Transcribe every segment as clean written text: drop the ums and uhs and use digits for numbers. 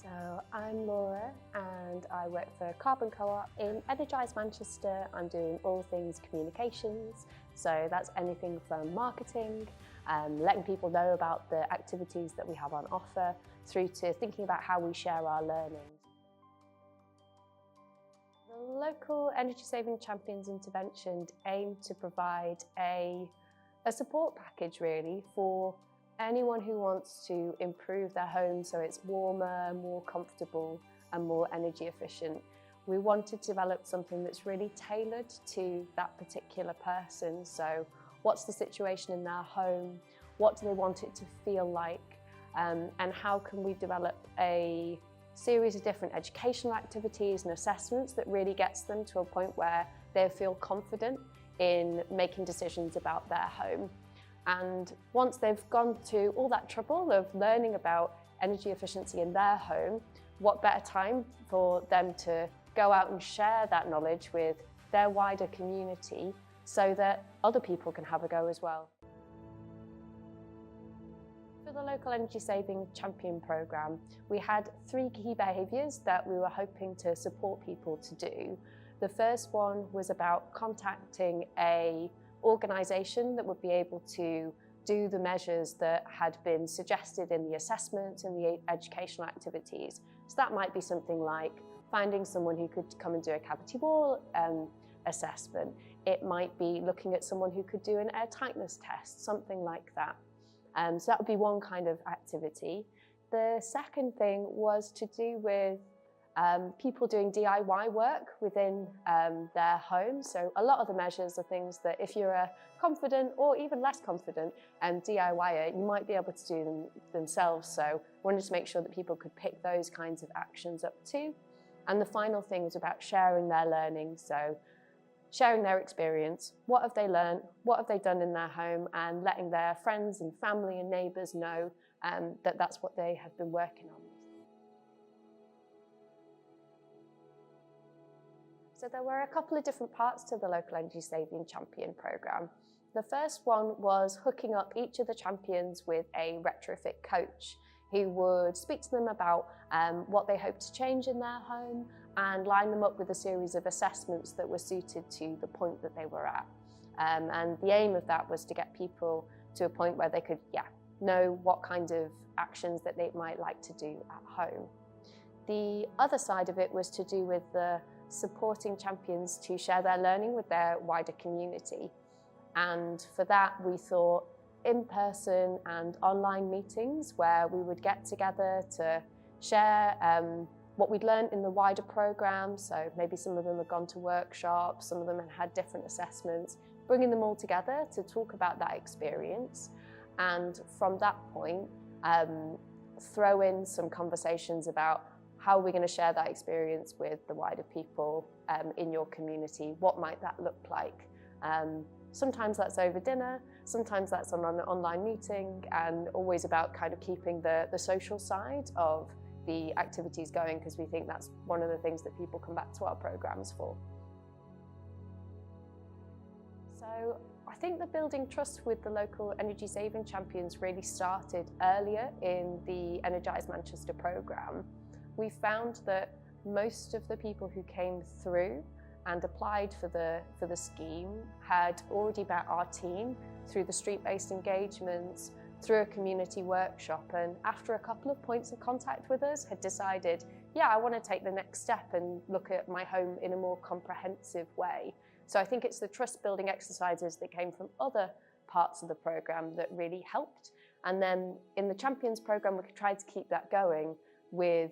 So I'm Laura and I work for Carbon Co-op in Energise Manchester. I'm doing all things communications, so that's anything from marketing, letting people know about the activities that we have on offer, through to thinking about how we share our learning. The local Energy Saving Champions intervention aimed to provide a support package really for anyone who wants to improve their home so it's warmer, more comfortable and more energy efficient. We wanted to develop something that's really tailored to that particular person. So what's the situation in their home? What do they want it to feel like? And how can we develop a series of different educational activities and assessments that really gets them to a point where they feel confident in making decisions about their home. And once they've gone to all that trouble of learning about energy efficiency in their home, what better time for them to go out and share that knowledge with their wider community so that other people can have a go as well. For the local Energy Saving Champion programme, we had 3 key behaviours that we were hoping to support people to do. The first one was about contacting an organisation that would be able to do the measures that had been suggested in the assessment and the educational activities. So that might be something like finding someone who could come and do a cavity wall assessment. It might be looking at someone who could do an air tightness test, something like that. So that would be one kind of activity. The second thing was to do with people doing DIY work within their home. So a lot of the measures are things that if you're a confident or even less confident DIYer, you might be able to do them themselves. So wanted to make sure that people could pick those kinds of actions up too. And the final thing was about sharing their learning. So sharing their experience, what have they learned, what have they done in their home, and letting their friends and family and neighbours know that that's what they have been working on. So there were a couple of different parts to the local Energy Saving Champion programme. The first one was hooking up each of the champions with a retrofit coach who would speak to them about what they hoped to change in their home and line them up with a series of assessments that were suited to the point that they were at. And the aim of that was to get people to a point where they could know what kind of actions that they might like to do at home. The other side of it was to do with the supporting champions to share their learning with their wider community. And for that we thought in-person and online meetings where we would get together to share what we'd learned in the wider programme. So maybe some of them had gone to workshops, some of them had different assessments, bringing them all together to talk about that experience. And from that point, throw in some conversations about how are we going to share that experience with the wider people in your community? What might that look like? Sometimes that's over dinner, sometimes that's on an online meeting, and always about kind of keeping the social side of the activities going, because we think that's one of the things that people come back to our programmes for. So I think the building trust with the local Energy Saving Champions really started earlier in the Energise Manchester programme. We found that most of the people who came through and applied for the scheme had already met our team through the street-based engagements, through a community workshop, and after a couple of points of contact with us had decided, I want to take the next step and look at my home in a more comprehensive way. So I think it's the trust building exercises that came from other parts of the programme that really helped. And then in the Champions programme, we tried to keep that going with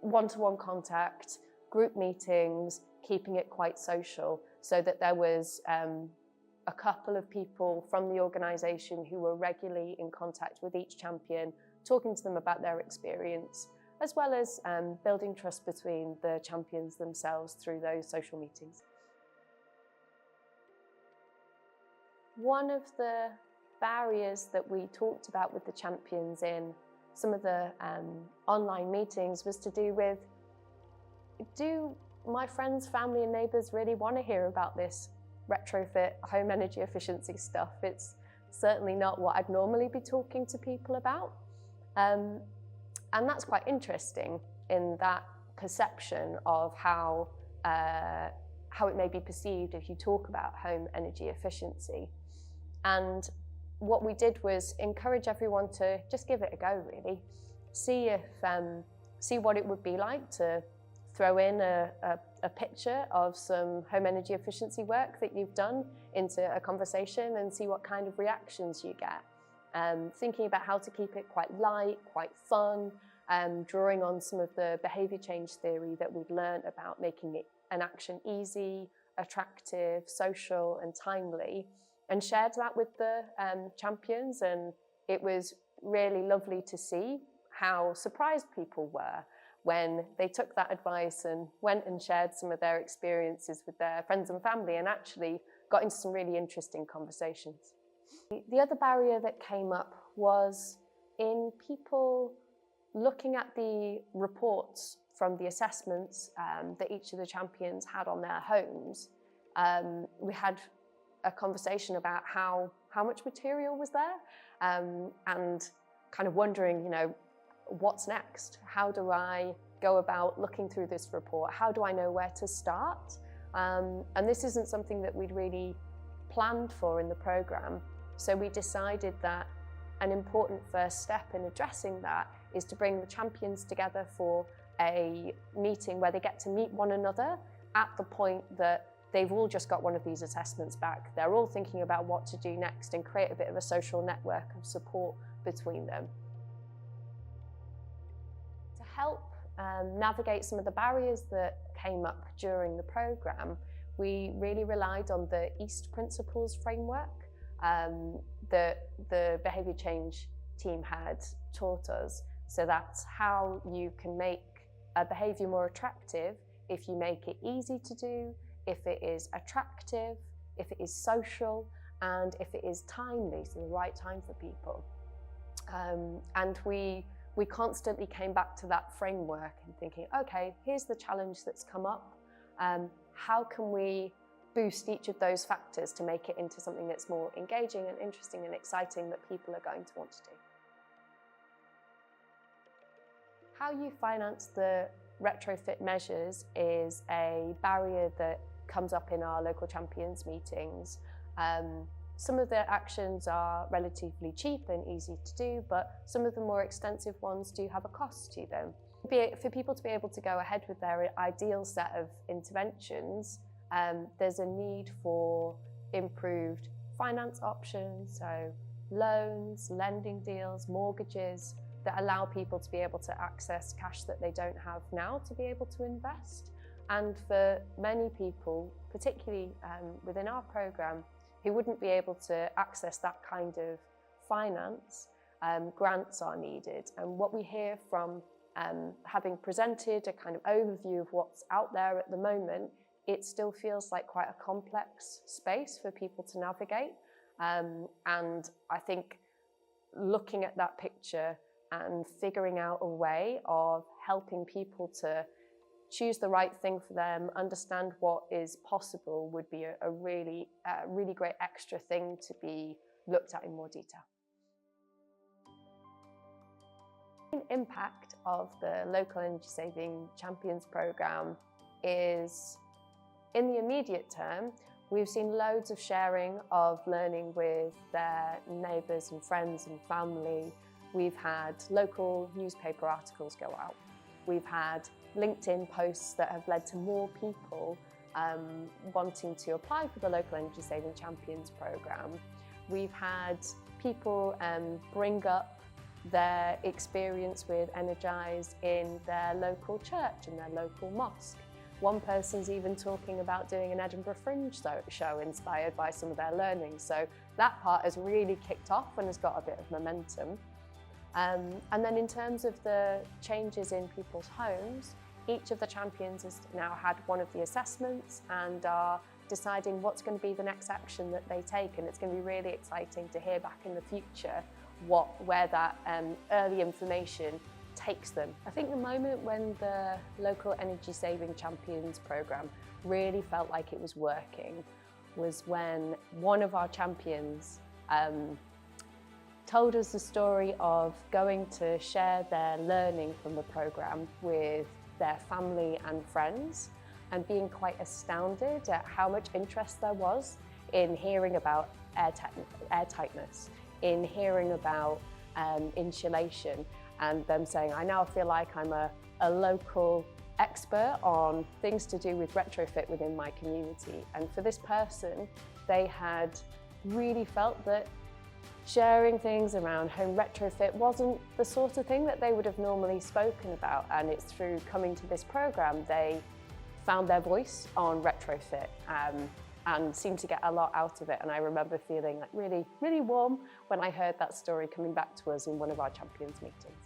one-to-one contact, group meetings, keeping it quite social, so that there was a couple of people from the organisation who were regularly in contact with each champion, talking to them about their experience, as well as building trust between the champions themselves through those social meetings. One of the barriers that we talked about with the champions in some of the online meetings was to do with, do my friends, family and neighbours really want to hear about this retrofit home energy efficiency stuff? It's certainly not what I'd normally be talking to people about. And that's quite interesting in that perception of how it may be perceived if you talk about home energy efficiency. And what we did was encourage everyone to just give it a go, really. See what it would be like to throw in a picture of some home energy efficiency work that you've done into a conversation and see what kind of reactions you get. Thinking about how to keep it quite light, quite fun, drawing on some of the behaviour change theory that we've learned about making it an action easy, attractive, social and timely, and shared that with the champions. And it was really lovely to see how surprised people were when they took that advice and went and shared some of their experiences with their friends and family and actually got into some really interesting conversations. The other barrier that came up was in people looking at the reports from the assessments that each of the champions had on their homes. We had a conversation about how much material was there and kind of wondering, what's next? How do I go about looking through this report? How do I know where to start? And this isn't something that we'd really planned for in the programme. So we decided that an important first step in addressing that is to bring the champions together for a meeting where they get to meet one another at the point that they've all just got one of these assessments back. They're all thinking about what to do next and create a bit of a social network of support between them. To help navigate some of the barriers that came up during the programme, we really relied on the EAST principles framework that the behaviour change team had taught us. So that's how you can make a behaviour more attractive if you make it easy to do, if it is attractive, if it is social, and if it is timely, so the right time for people. And we constantly came back to that framework and thinking, okay, here's the challenge that's come up. How can we boost each of those factors to make it into something that's more engaging and interesting and exciting that people are going to want to do? How you finance the retrofit measures is a barrier that comes up in our local champions meetings. Some of the actions are relatively cheap and easy to do, but some of the more extensive ones do have a cost to them. For people to be able to go ahead with their ideal set of interventions, there's a need for improved finance options, so loans, lending deals, mortgages, that allow people to be able to access cash that they don't have now to be able to invest. And for many people, particularly within our programme, who wouldn't be able to access that kind of finance, grants are needed. And what we hear from having presented a kind of overview of what's out there at the moment, it still feels like quite a complex space for people to navigate. And I think looking at that picture and figuring out a way of helping people to choose the right thing for them, understand what is possible, would be a really great extra thing to be looked at in more detail. The main impact of the Local Energy Saving Champions programme is, in the immediate term, we've seen loads of sharing of learning with their neighbours and friends and family. We've had local newspaper articles go out. We've had LinkedIn posts that have led to more people wanting to apply for the Local Energy Saving Champions programme. We've had people bring up their experience with Energise in their local church and their local mosque. One person's even talking about doing an Edinburgh Fringe show inspired by some of their learning. So that part has really kicked off and has got a bit of momentum. And then in terms of the changes in people's homes, each of the champions has now had one of the assessments and are deciding what's going to be the next action that they take. And it's going to be really exciting to hear back in the future where that early information takes them. I think the moment when the Local Energy Saving Champions programme really felt like it was working was when one of our champions told us the story of going to share their learning from the programme with their family and friends, and being quite astounded at how much interest there was in hearing about airtightness, in hearing about insulation, and them saying, I now feel like I'm a local expert on things to do with retrofit within my community. And for this person, they had really felt that sharing things around home retrofit wasn't the sort of thing that they would have normally spoken about. And it's through coming to this programme, they found their voice on retrofit and seemed to get a lot out of it. And I remember feeling like really, really warm when I heard that story coming back to us in one of our champions meetings.